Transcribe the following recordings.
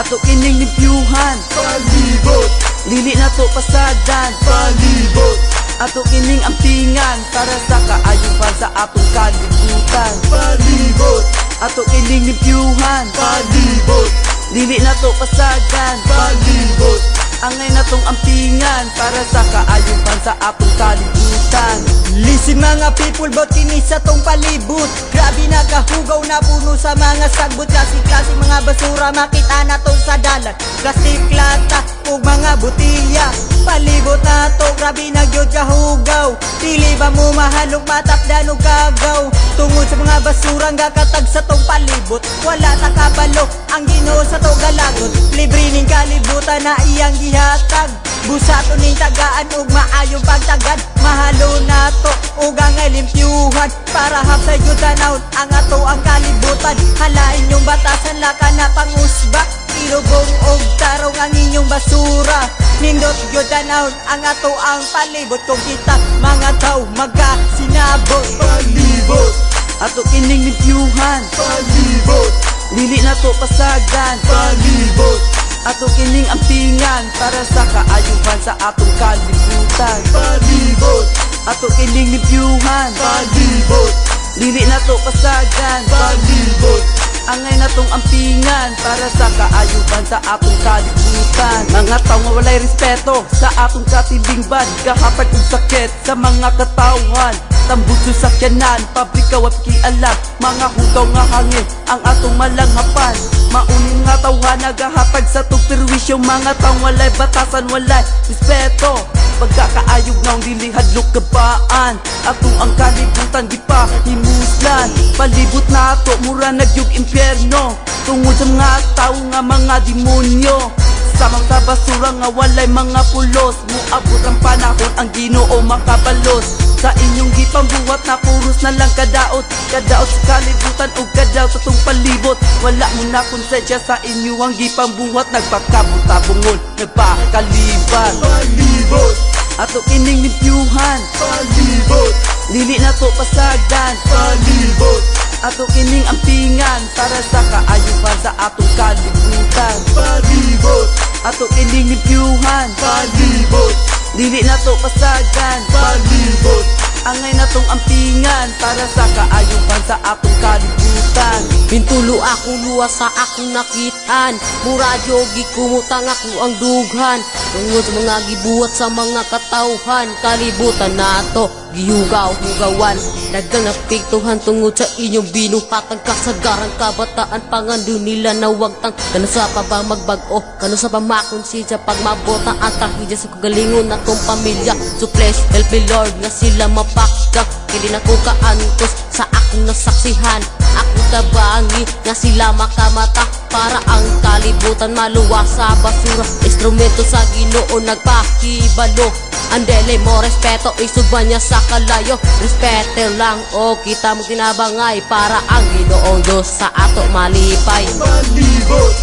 ato kining limpyuhan, palibot, dili na to pasadan, palibot, ato kining ampingan para sa kaayuhan sa atong kalibutan. palibot, Ato kining limpyuhan, palibot, dili na to pasadan, palibot, angay na tong ampingan para sa kaayuhan sa atong kalibutan. Listen mga people, bot kini sa tong palibot. Grabe na kahugaw na puno sa mga sagbot. Klase-klase mga basura makita na to sa dalan. Plastic, lata ug mga butilya. Palibot na to, grabe na gyud kahugaw. Dili ba mo mahalog matapdan og kagaw? Tungod sa mga basura nga katag sa tong palibot, wala ta kabalo ang Ginoo sa to galagot. Libre ning kalibutan na iyang gihatag. Busato ning tagaan ug maayong pagtagad. Mahalo na to ug angay limpyuhan para hapsay gyud tanawon ang ato ang kalibutan. Halain yung batasan laka na pangusba, ilubong og tarong ang inyong basura. Nindot gyud tanawon ang ato ang palibot kung kita mga tao magasinabot. palibot, Ato kining limpyuhan, palibot, dili na to pasadan, palibot, ato kining ampingan para sa kaayuhan sa atong kalibutan. palibot, Ato kining limpyuhan, palibot, dili na to pasadan, palibot, angay na tong ampingan para sa kaayuhan sa atong kalibutan. Mga tao nga walay respeto sa atong katilingban, kahapad ug sakit sa mga katawhan. Tambutso sa kyanan, pabrika wa pikialam, mga hugaw nga hangin ang atong malanghapan. Maunin nga tawhan nagahapag sa tong perwisyo, mga tao walay batasan, walay respeto. Pagkakaayog naong dili hadlok kabaan, atong ang kalibutan di pa himuslan. Palibot na ato mura nagyug impyerno, tungod sa mga tao nga mga demonyo. Samang sa basura nga walay mga pulos, muabot ang panahon ang Ginoo makabalos. Sa inyong gipambuhat na puros na lang kadaot, kadaot sa kalibutan o kadaot sa tong palibot. Wala mo na konsensya sa inyo ang gipambuhat, nagpakabutabungon, nagpakaliban. palibot, Ato kining limpyuhan, palibot, dili na to pasadan, palibot, ato kining ampingan para sa kaayuhan sa atong kalibutan. palibot, Ato kining limpyuhan, palibot, dili na to pasadan, palibot, angay na tong ampingan para sa kaayuhan sa atong kalibutan. Pintulo akong luwas sa akong nakitaan, muradyo gikumutang ako ang dughan. Tungod sa mga gibuhat sa mga katawhan, kalibutan nato gihugaw-hugawan. Dagang napiktuhan tungod sa inyong binuhatang kasagaran kabataan, pangando nila na wagtang. Kano sa pa ba magbago, kano sa pa makonsensya pag mabota ang kahidya sa kagalingon na tong pamilya. So please help me Lord nga sila mapakdak, hindi na ko kaantos sa akong nasaksihan. Ako tabangi nga sila makamata para ang kalibutan maluwas sa basura. Instrumento sa Ginoo nagpakibalo, andele mo respeto isugban niya sa kalayo. Respeto lang o kita mo tinabangay para ang Ginoong Diyos sa ato malipay. palibot,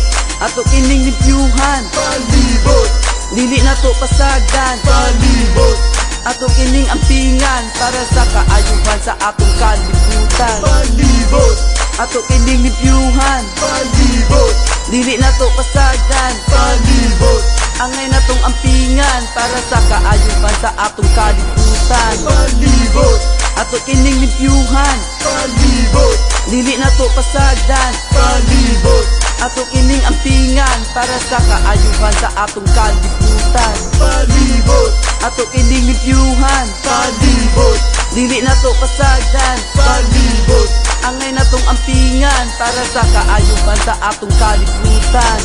Ato kining limpyuhan, palibot, dili na to pasadan, palibot, ato kining ampingan para sa kaayuhan sa atong kalibutan. palibot, Ato kining limpyuhan, palibot, dili na to pasadan, palibot, angay na tong ampingan para sa kaayuhan sa atong kalibutan. palibot, Ato kining limpyuhan, palibot, dili na to pasadan, palibot, ato kining ampingan para sa kaayuhan sa atong kalibutan. palibot, Ato kining limpyuhan, palibot, dili na to pasadan, palibot, angay na tong ampingan para sa kaayuhan sa atong kalibutan.